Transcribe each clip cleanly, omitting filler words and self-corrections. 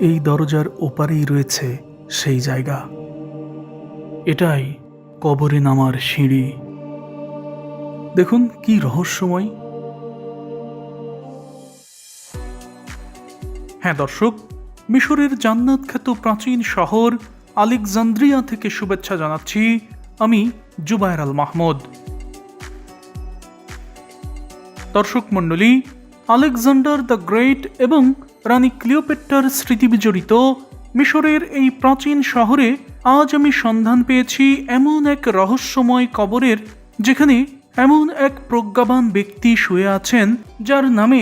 এই দরজার ওপারেই রয়েছে সেই জায়গা। এটাই কবরে নামার সিঁড়ি। দেখুন কি রহস্যময়। হ্যাঁ দর্শক, মিশরের জান্নাত খ্যাত প্রাচীন শহর আলেকজান্দ্রিয়া থেকে শুভেচ্ছা জানাচ্ছি আমি জুবায়ের আল মাহমুদ। দর্শক মণ্ডলী, আলেকজান্ডার দ্য গ্রেট এবং রানী ক্লিওপেট্রার স্মৃতি বিজড়িত মিশরের এই প্রাচীন শহরে আজ আমি সন্ধান পেয়েছি এমন এক রহস্যময় কবরের, যেখানে এমন এক প্রজ্ঞাবান ব্যক্তি শুয়ে আছেন যার নামে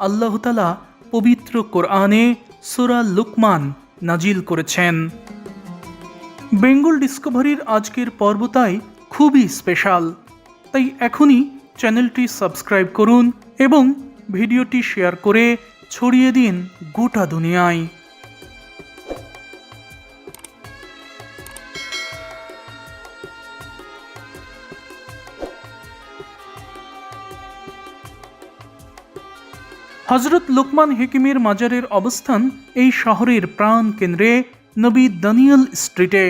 আল্লাহ তাআলা পবিত্র কোরআনে সূরা লুকমান নাজিল করেছেন। বেঙ্গল ডিসকভারির আজকের পর্বটাই খুবই স্পেশাল, তাই এখনই চ্যানেলটি সাবস্ক্রাইব করুন এবং ভিডিওটি শেয়ার করে ছড়িয়ে দিন গোটা দুনিয়ায়। হযরত লুকমান হাকিমের মাজারের অবস্থান এই শহরের প্রাণ কেন্দ্রে নবী দানিয়েল স্ট্রিটে।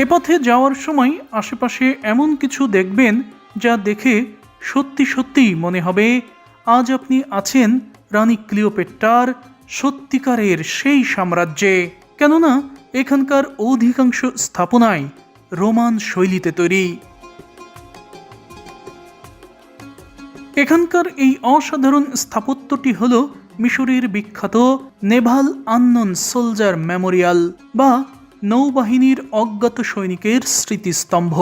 এ পথে যাওয়ার সময় আশেপাশে এমন কিছু দেখবেন যা দেখে সত্যি সত্যিই মনে হবে আজ আপনি আছেন রানী ক্লিওপেট্রার সত্যিকারের সেই সাম্রাজ্যে। কেননা এখানকার অধিকাংশ স্থাপনাই রোমান শৈলীতে তৈরি। এখানকার এই অসাধারণ স্থাপত্যটি হল মিশরের বিখ্যাত নেভাল আননোন সোলজার মেমোরিয়াল বা নৌবাহিনীর অজ্ঞাত সৈনিকের স্মৃতিস্তম্ভ।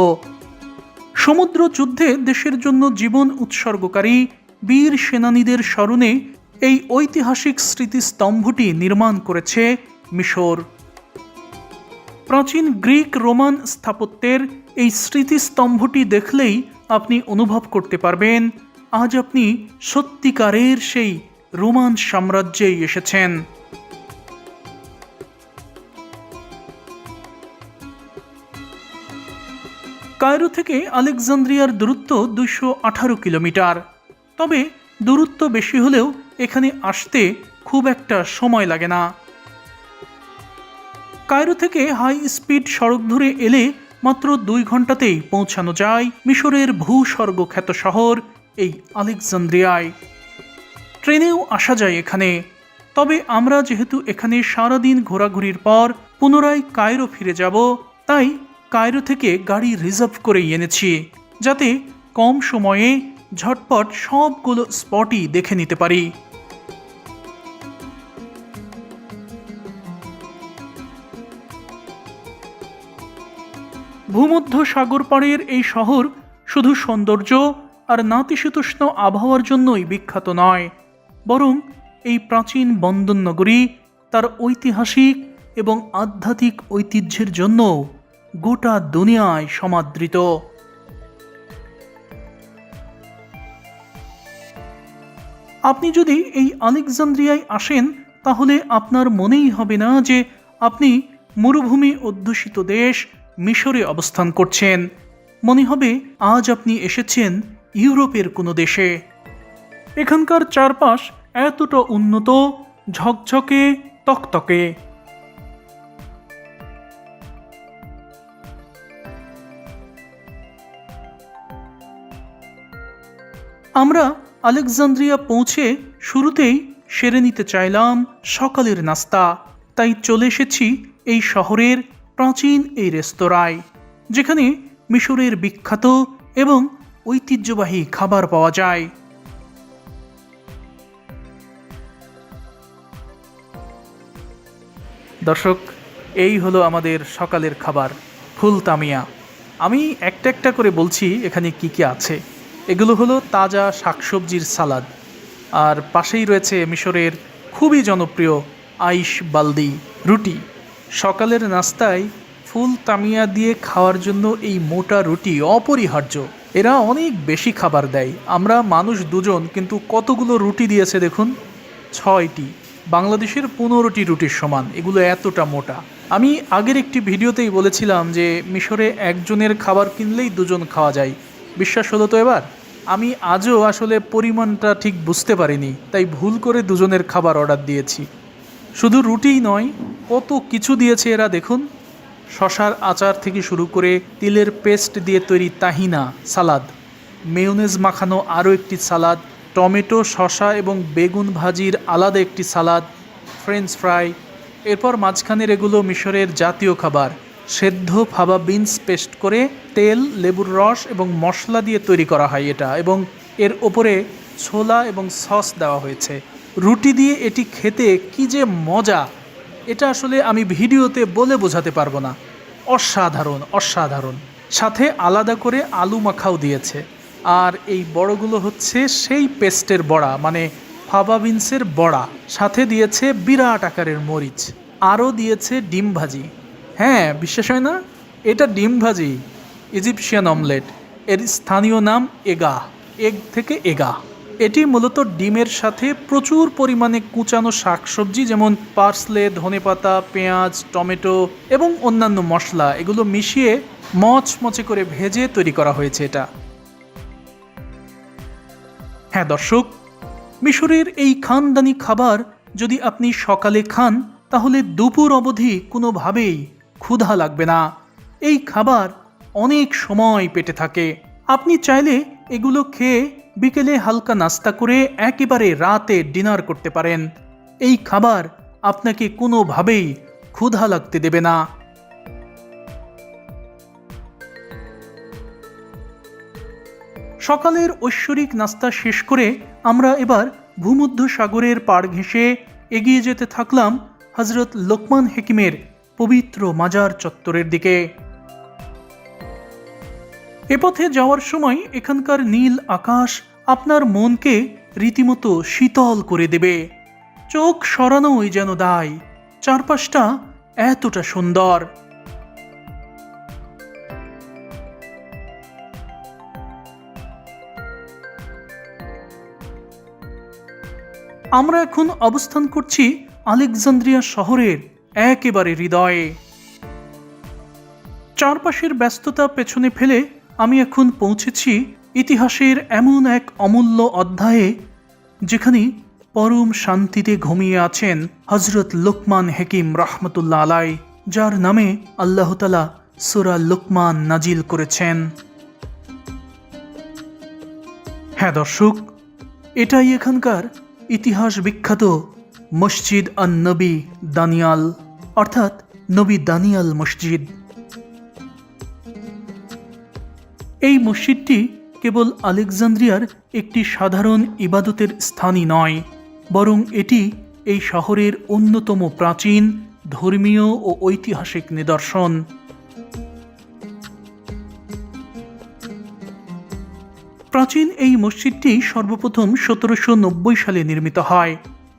সমুদ্র যুদ্ধে দেশের জন্য জীবন উৎসর্গকারী বীর সেনানীদের স্মরণে এই ঐতিহাসিক স্মৃতিস্তম্ভটি নির্মাণ করেছে মিশর। প্রাচীন গ্রিক রোমান স্থাপত্যের এই স্মৃতিস্তম্ভটি দেখলেই আপনি অনুভব করতে পারবেন আজ আপনি সত্যিকারের সেই রোমান সাম্রাজ্যেই এসেছেন। কায়রো থেকে আলেকজান্দ্রিয়ার দূরত্ব 218 কিলোমিটার। তবে দূরত্ব বেশি হলেও এখানে আসতে খুব একটা সময় লাগে না। কায়রো থেকে হাই স্পিড সড়ক ধরে এলে মাত্র 2 ঘন্টাতেই পৌঁছানো যায় মিশরের ভূস্বর্গ খ্যাত শহর এই আলেকজান্দ্রিয়ায়। ট্রেনেও আসা যায় এখানে। তবে আমরা যেহেতু এখানে সারাদিন ঘোরাঘুরির পর পুনরায় কায়রো ফিরে যাব, তাই কায়রো থেকে গাড়ি রিজার্ভ করেই এনেছি, যাতে কম সময়ে ঝটপট সবগুলো স্পটই দেখে নিতে পারি। ভূমধ্য সাগর পাড়ের এই শহর শুধু সৌন্দর্য আর নাতিশীতোষ্ণ আবহাওয়ার জন্যই বিখ্যাত নয়, বরং এই প্রাচীন বন্দর নগরী তার ঐতিহাসিক এবং আধ্যাত্মিক ঐতিহ্যের জন্য গোটা দুনিয়ায় সমাদৃত। আপনি যদি এই আলেকজান্দ্রিয়ায় আসেন, তাহলে আপনার মনেই হবে না যে আপনি মরুভূমি অধ্যুষিত দেশ মিশরে অবস্থান করছেন। মনে হবে আজ আপনি এসেছেন ইউরোপের কোনো দেশে। এখানকার চারপাশ এতটা উন্নত, ঝকঝকে, তকতকে। আমরা আলেকজান্দ্রিয়া পৌঁছে শুরুতেই সেরে নিতে চাইলাম সকালের নাস্তা, তাই চলে এসেছি এই শহরের প্রাচীন এই রেস্তোরাঁয়, যেখানে মিশরের বিখ্যাত এবং ঐতিহ্যবাহী খাবার পাওয়া যায়। দর্শক, এই হলো আমাদের সকালের খাবার, ফুল তামিয়া। আমি একটা একটা করে বলছি এখানে কি কি আছে। এগুলো হলো তাজা শাকসবজির সালাদ, আর পাশেই রয়েছে মিশরের খুবই জনপ্রিয় আইশ বালদি রুটি। সকালের নাস্তায় ফুল তামিয়া দিয়ে খাওয়ার জন্য এই মোটা রুটি অপরিহার্য। এরা অনেক বেশি খাবার দেয়, আমরা মানুষ দুজন, কিন্তু কতগুলো রুটি দিয়েছে দেখুন, 6টি। বাংলাদেশের 15টি রুটির সমান, এগুলো এতটা মোটা। আমি আগের একটি ভিডিওতেই বলেছিলাম যে মিশরে একজনের খাবার কিনলেই দুজন খাওয়া যায়। বিশ্বাস হলো তো এবার? আমি আজও আসলে পরিমাণটা ঠিক বুঝতে পারিনি, তাই ভুল করে দুজনের খাবার অর্ডার দিয়েছি। শুধু রুটিই নয়, কত কিছু দিয়েছে এরা দেখুন। শশার আচার থেকে শুরু করে তিলের পেস্ট দিয়ে তৈরি তাহিনা সালাদ, মেয়োনেজ মাখানো আরও একটি সালাদ, টমেটো শশা এবং বেগুন ভাজির আলাদা একটি সালাদ, ফ্রেঞ্চ ফ্রাই। এরপর মাঝখানের এগুলো মিশরের জাতীয় খাবার, সেদ্ধ ফাবা বিনস পেস্ট করে তেল, লেবুর রস এবং মশলা দিয়ে তৈরি করা হয় এটা, এবং এর ওপরে ছোলা এবং সস দেওয়া হয়েছে। রুটি দিয়ে এটি খেতে কি যে মজা, এটা আসলে আমি ভিডিওতে বলে বোঝাতে পারবো না। অসাধারণ অসাধারণ। সাথে আলাদা করে আলু মাখাও দিয়েছে। আর এই বড়গুলো হচ্ছে সেই পেস্টের বড়া, মানে ফাবা বিনসের বড়া। সাথে দিয়েছে বিরাট আকারের মরিচ, আরও দিয়েছে ডিম ভাজি। হ্যাঁ, বিশ্বাস হয় না, এটা ডিম ভাজি, ইজিপশিয়ান অমলেট। এর স্থানীয় নাম এগা, এগ থেকে এগা। এটি মূলত ডিমের সাথে প্রচুর পরিমাণে কুচানো শাকসবজি যেমন পার্সলে, ধনেপাতা, পেঁয়াজ, টমেটো এবং অন্যান্য মশলা এগুলো মিশিয়ে মচমচে করে ভেজে তৈরি করা হয়েছে এটা। হ্যাঁ দর্শক, মিশরের এই খানদানি খাবার যদি আপনি সকালে খান তাহলে দুপুর অবধি কোনোভাবেই ক্ষুধা লাগবে না। এই খাবার অনেক সময় পেটে থাকে। আপনি চাইলে এগুলো খেয়ে বিকেলে হালকা নাস্তা করে একেবারে রাতে ডিনার করতে পারেন। এই খাবার আপনাকে কোনোভাবেই ক্ষুধা লাগতে দেবে না। সকালের ঐশ্বরিক নাস্তা শেষ করে আমরা এবার ভূমধ্য সাগরের পাড় ঘেঁষে এগিয়ে যেতে থাকলাম হজরত লোকমান হেকিমের পবিত্র মাজার চত্বরের দিকে। এ পথে যাওয়ার সময় এখানকার নীল আকাশ আপনার মনকে রীতিমতো শীতল করে দেবে। চোখ সরানোই যেন দায়, চারপাশটা এতটা সুন্দর। আমরা এখন অবস্থান করছি আলেকজান্দ্রিয়া শহরের একেবারে হৃদয়ে। চারপাশের ব্যস্ততা পেছনে ফেলে আমি এখন পৌঁছেছি ইতিহাসের এমন এক অমূল্য অধ্যায়ে, যেখানে পরম শান্তিতে ঘুমিয়ে আছেন হজরত লোকমান হেকিম রহমতুল্লাহ আলাই, যার নামে আল্লাহ তাআলা সূরা লোকমান নাজিল করেছেন। হ্যাঁ দর্শক, এটাই এখানকার ইতিহাস বিখ্যাত মসজিদ আন নবী দানিয়াল, অর্থাৎ নবী দানিয়াল মসজিদ। এই মসজিদটি কেবল আলেকজান্দ্রিয়ার একটি সাধারণ ইবাদতের স্থানই নয়, বরং এটি এই শহরের অন্যতম প্রাচীন ধর্মীয় ও ঐতিহাসিক নিদর্শন। প্রাচীন এই মসজিদটি সর্বপ্রথম 1790 সালে নির্মিত হয়,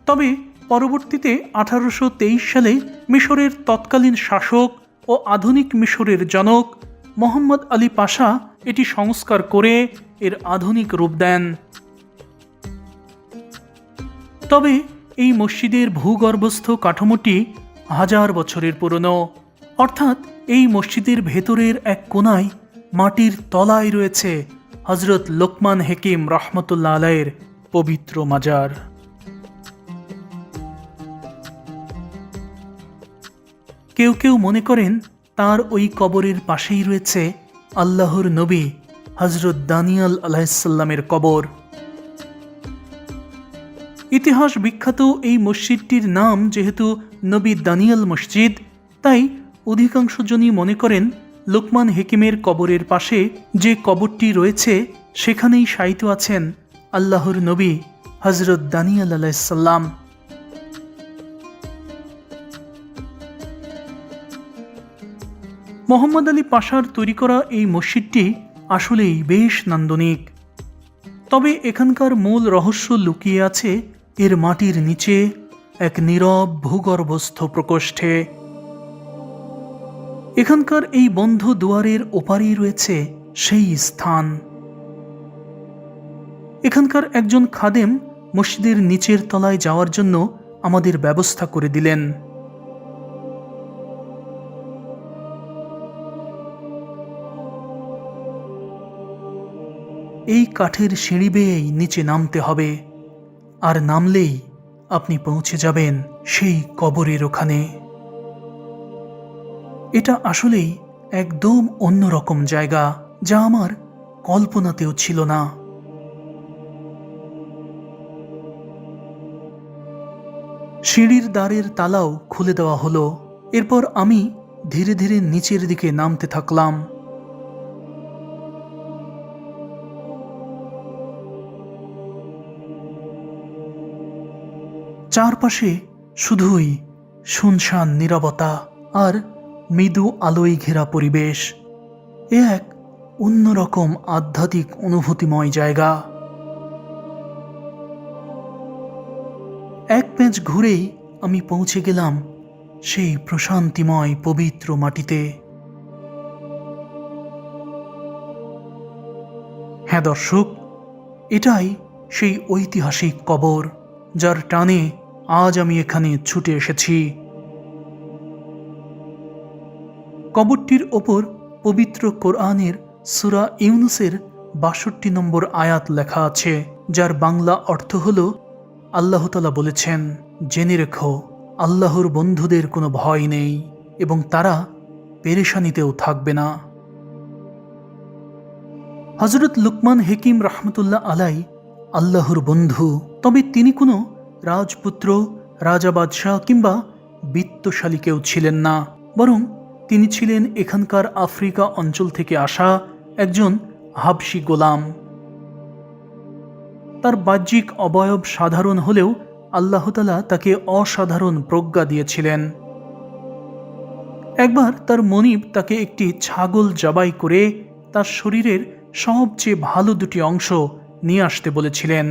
তবে পরবর্তীতে 1823 সালে মিশরের তৎকালীন শাসক ও আধুনিক মিশরের জনক মোহাম্মদ আলী পাশা এটি সংস্কার করে এর আধুনিক রূপ দেন। তবে এই মসজিদের ভূগর্ভস্থ কাঠামোটি 1000 বছরের পুরনো, অর্থাৎ এই মসজিদের ভেতরের এক কোণায় মাটির তলায় রয়েছে হজরত লোকমান হেকিম রহমতুল্লাহ আলাইয়ের পবিত্র মাজার। কেউ কেউ মনে করেন তার ওই কবরের পাশেই রয়েছে আল্লাহর নবী হজরত দানিয়াল আলাইহিসসালামের কবর। ইতিহাস বিখ্যাত এই মসজিদটির নাম যেহেতু নবী দানিয়াল মসজিদ, তাই অধিকাংশ জনই মনে করেন লোকমান হেকিমের কবরের পাশে যে কবরটি রয়েছে সেখানেই শায়িত আছেন আল্লাহর নবী হজরত দানিয়াল আলাইহিসসালাম। মোহাম্মদ আলী পাশার তৈরি করা এই মসজিদটি আসলেই বেশ নান্দনিক, তবে এখানকার মূল রহস্য লুকিয়ে আছে এর মাটির নিচে এক নীরব ভূগর্ভস্থ প্রকোষ্ঠে। এখানকার এই বন্ধ দুয়ারের ওপারেই রয়েছে সেই স্থান। এখানকার একজন খাদেম মসজিদের নিচের তলায় যাওয়ার জন্য আমাদের ব্যবস্থা করে দিলেন। এই কাঠের সিঁড়ি বেয়েই নিচে নামতে হবে, আর নামলেই আপনি পৌঁছে যাবেন সেই কবরের ওখানে। এটা আসলেই একদম অন্যরকম জায়গা, যা আমার কল্পনাতেও ছিল না। সিঁড়ির দ্বারের তালাও খুলে দেওয়া হলো। এরপর আমি ধীরে ধীরে নিচের দিকে নামতে থাকলাম। চারপাশে শুধুই শুনশান নীরবতা আর মৃদু আলোয় ঘেরা পরিবেশ। এ এক অন্যরকম আধ্যাত্মিক অনুভূতিময় জায়গা। এক পেঁচ ঘুরেই আমি পৌঁছে গেলাম সেই প্রশান্তিময় পবিত্র মাটিতে। হ্যাঁ দর্শক, এটাই সেই ঐতিহাসিক কবর, যার টানে আজ আমি এখানে ছুটে এসেছি। কবরটির ওপর পবিত্র কোরআনের সূরা ইউনুসের ৬২ নম্বর আয়াত লেখা আছে, যার বাংলা অর্থ হল, আল্লাহ তাআলা বলেছেন, জেনে রেখো আল্লাহর বন্ধুদের কোনো ভয় নেই এবং তারা পেরেশানিতেও থাকবে না। হযরত লুকমান হাকিম রাহমাতুল্লাহ আলাই আল্লাহর বন্ধু, তবে তিনি কোনো রাজপুত্র, রাজা বাদশাহ কিংবা বিত্তশালী কেউ ছিলেন না, বরং তিনি ছিলেন এখানকার আফ্রিকা অঞ্চল থেকে আসা একজন হাবশি গোলাম। তার বাহ্যিক অবয়ব সাধারণ হলেও আল্লাহ তাআলা তাকে অসাধারণ প্রজ্ঞা দিয়েছিলেন। একবার তার মনিব তাকে একটি ছাগল জবাই করে তার শরীরের সবচেয়ে ভালো দুটি অংশ নিয়ে আসতে বলেছিলেন।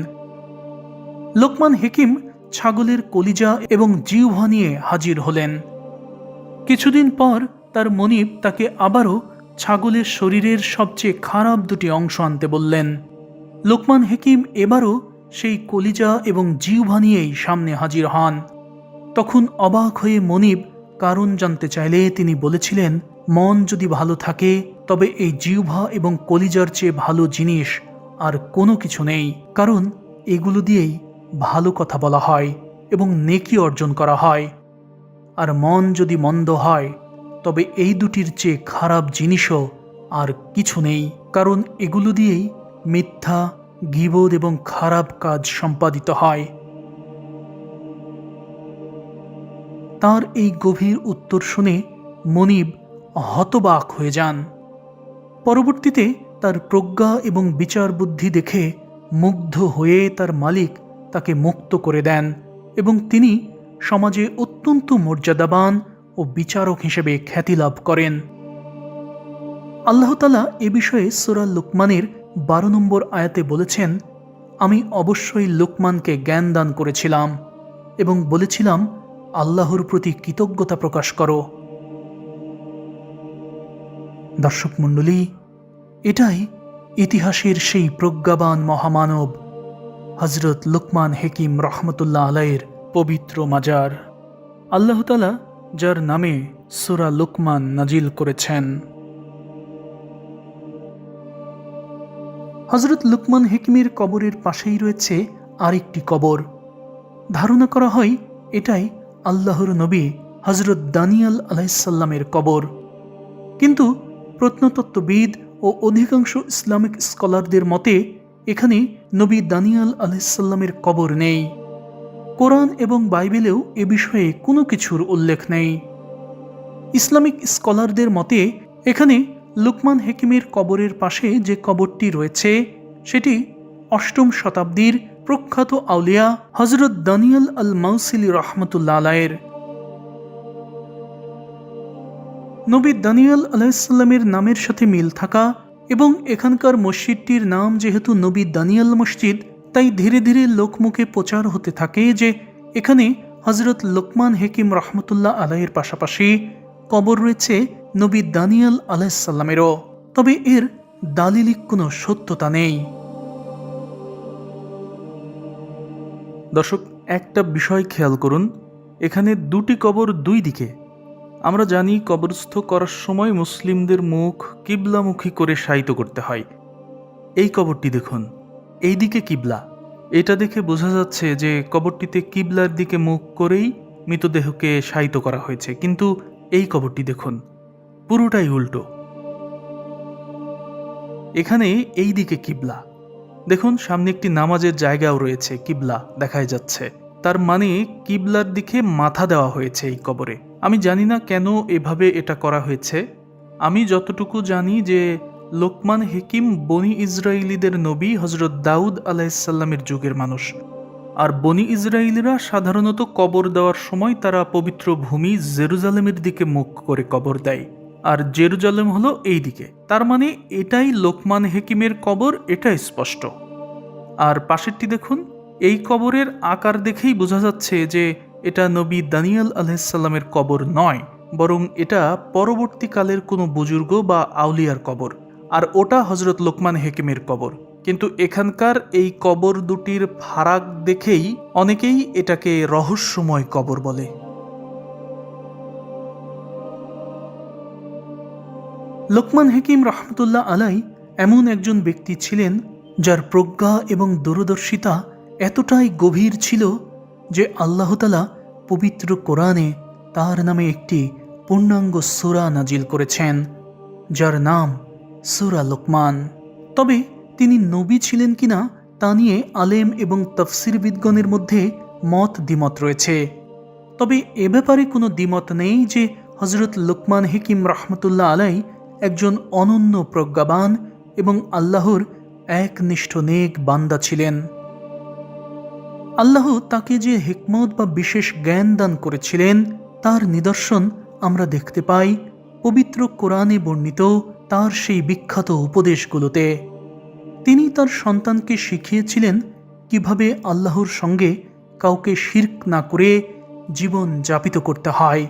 লোকমান হাকিম ছাগলের কলিজা এবং জিহ্বা নিয়ে হাজির হলেন। কিছুদিন পর তার মনিব তাকে আবারও ছাগলের শরীরের সবচেয়ে খারাপ দুটি অংশ আনতে বললেন। লোকমান হাকিম এবারও সেই কলিজা এবং জিহ্বা নিয়েই সামনে হাজির হন। তখন অবাক হয়ে মনিব কারণ জানতে চাইলে তিনি বলেছিলেন, মন যদি ভালো থাকে তবে এই জিহ্বা এবং কলিজার চেয়ে ভালো জিনিস আর কোনো কিছু নেই, কারণ এগুলো দিয়েই ভালো কথা বলা হয় এবং নেকি অর্জন করা হয়। আর মন যদি মন্দ হয় তবে এই দুটির চেয়ে খারাপ জিনিসও আর কিছু নেই, কারণ এগুলো দিয়েই মিথ্যা, গীবত এবং খারাপ কাজ সম্পাদিত হয়। তার এই গভীর উত্তর শুনে মনিব হতবাক হয়ে যান। পরবর্তীতে তার প্রজ্ঞা এবং বিচার বুদ্ধি দেখে মুগ্ধ হয়ে তার মালিক তাকে মুক্ত করে দেন এবং তিনি সমাজে অত্যন্ত মর্যাদাবান ও বিচারক হিসেবে খ্যাতি লাভ করেন। আল্লাহ তাআলা এ বিষয়ে সূরা লুকমানের ১২ নম্বর আয়াতে বলেছেন, আমি অবশ্যই লুকমানকে জ্ঞান দান করেছিলাম এবং বলেছিলাম, আল্লাহর প্রতি কৃতজ্ঞতা প্রকাশ করো। দর্শক মণ্ডলী, এটাই ইতিহাসের সেই প্রজ্ঞাবান মহামানব হযরত লুকমান হাকিম রাহমাতুল্লাহ আলাইহির পবিত্র মাজার, আল্লাহ তাআলা যার নামে সূরা লুকমান নাজিল করেছেন। হযরত লুকমান হাকিমের কবরের পাশেই রয়েছে আরেকটি কবর। ধারণা করা হয় এটাই আল্লাহর নবী হযরত দানিয়েল আলাইহিস সালামের কবর, কিন্তু প্রত্নতত্ত্ববিদ ও অধিকাংশ ইসলামিক স্কলারদের মতে এখানে নবী দানিয়েল আলাইহিস সালামের কবর নেই। কোরআন এবং বাইবেলেও এ বিষয়ে কোনো কিছুর উল্লেখ নেই। ইসলামিক স্কলারদের মতে এখানে লুকমান হাকিমের কবরের পাশে যে কবরটি রয়েছে সেটি ৮ম শতাব্দীর প্রখ্যাত আউলিয়া হযরত দানিয়েল আল মাউসিলি রাহমাতুল্লাহ আলাইহির। নবী দানিয়েল আলাইহিস সালামের নামের সাথে মিল থাকা এবং এখানকার মসজিদটির নাম যেহেতু নবী দানিয়েল মসজিদ, তাই ধীরে ধীরে লোকমুখে প্রচার হতে থাকে যে এখানে হযরত লুকমান হাকিম রাহমাতুল্লাহ আলাইহির পাশাপাশি কবর রয়েছে নবী দানিয়েল আলাইহিস সালামেরও, তবে এর দালিলিক কোনো সত্যতা নেই। দর্শক, একটা বিষয় খেয়াল করুন, এখানে দুটি কবর দুই দিকে। আমরা জানি কবরস্থ করার সময় মুসলিমদের মুখ কিবলামুখী করে শায়িত করতে হয়, এই কবরটি দেখুন, এই দিকে কিবলা। এটা দেখে বোঝা যাচ্ছে যে কবরটিতে কিবলার দিকে মুখ করেই মৃতদেহকে শায়িত করা হয়েছে, কিন্তু এই কবরটি দেখুন, পুরোটাই উল্টো। এখানে এই দিকে কিবলা, দেখুন সামনে একটি নামাজের জায়গাও রয়েছে, কিবলা দেখাই যাচ্ছে। তার মানে কিবলার দিকে মাথা দেওয়া হয়েছে এই কবরে। আমি জানি না কেন এভাবে এটা করা হয়েছে। আমি যতটুকু জানি যে লোকমান হেকিম বনি ইসরায়েলিদের নবী হজরত দাউদ আলাইসাল্লামের যুগের মানুষ। আর বনি ইসরায়েলিরা সাধারণত কবর দেওয়ার সময় তারা পবিত্র ভূমি জেরুজালেমের দিকে মুখ করে কবর দেয়, আর জেরুজালেম হলো এই দিকে। তার মানে এটাই লোকমান হেকিমের কবর, এটা স্পষ্ট। আর পাশেরটি দেখুন, এই কবরের আকার দেখেই বোঝা যাচ্ছে যে এটা নবী দানিয়েল আলাইসাল্লামের কবর নয়, বরং এটা পরবর্তীকালের কোনো বুজুর্গ বা আউলিয়ার কবর। আর ওটা হজরত লোকমান হেকিমের কবর। কিন্তু এখানকার এই কবর দুটির ফারাক দেখেই অনেকেই এটাকে রহস্যময় কবর বলে। লোকমান হেকিম রহমতুল্লাহ আলাই এমন একজন ব্যক্তি ছিলেন যার প্রজ্ঞা এবং দূরদর্শিতা এতটাই গভীর ছিল যে আল্লাহ তাআলা পবিত্র কোরআনে তার নামে একটি পূর্ণাঙ্গ সূরা নাজিল করেছেন, যার নাম সূরা লোকমান। তবে তিনি নবী ছিলেন কিনা তা নিয়ে আলেম এবং তাফসিরবিদগণের মধ্যে মত দ্বিমত রয়েছে। তবে এ ব্যাপারে কোনো দ্বিমত নেই যে হজরত লোকমান হেকিম রহমতুল্লাহ আলাই একজন অনন্য প্রজ্ঞাবান এবং আল্লাহর একনিষ্ঠ নেক বান্দা ছিলেন। আল্লাহ তাকে যে হিকমত বা বিশেষ জ্ঞান দান করেছিলেন তার নিদর্শন আমরা দেখতে পাই পবিত্র কোরআনে বর্ণিত তার সেই বিখ্যাত উপদেশগুলোতে। তিনি তার সন্তানকে শিখিয়েছিলেন কিভাবে আল্লাহর সঙ্গে কাউকে শিরক না করে জীবন যাপিত করতে হয়,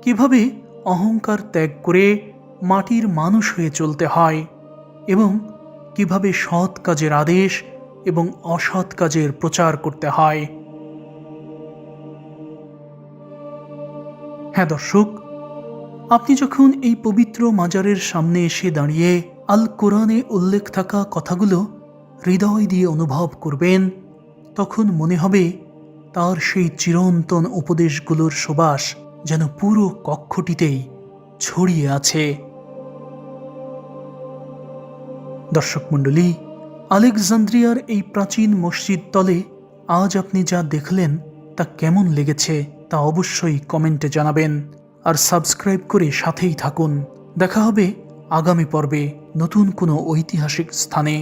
কিভাবে অহংকার ত্যাগ করে মাটির মানুষ হয়ে চলতে হয়, এবং কিভাবে সৎ কাজের আদেশ এবং অসৎ কাজের প্রচার করতে হয়। হ্যাঁ দর্শক, আপনি যখন এই পবিত্র মাজারের সামনে এসে দাঁড়িয়ে আল কোরআনে উল্লেখ থাকা কথাগুলো হৃদয় দিয়ে অনুভব করবেন, তখন মনে হবে তার সেই চিরন্তন উপদেশগুলোর সুবাস যেন পুরো কক্ষটিতেই ছড়িয়ে আছে। দর্শক মণ্ডলী, আলেকজান্দ্রিয়ার এই প্রাচীন মসজিদ তলে আজ আপনি যা দেখলেন তা কেমন লেগেছে তা অবশ্যই কমেন্টে জানাবেন, আর সাবস্ক্রাইব করে সাথেই থাকুন। দেখা হবে আগামী পর্বে নতুন কোনো ঐতিহাসিক স্থানে।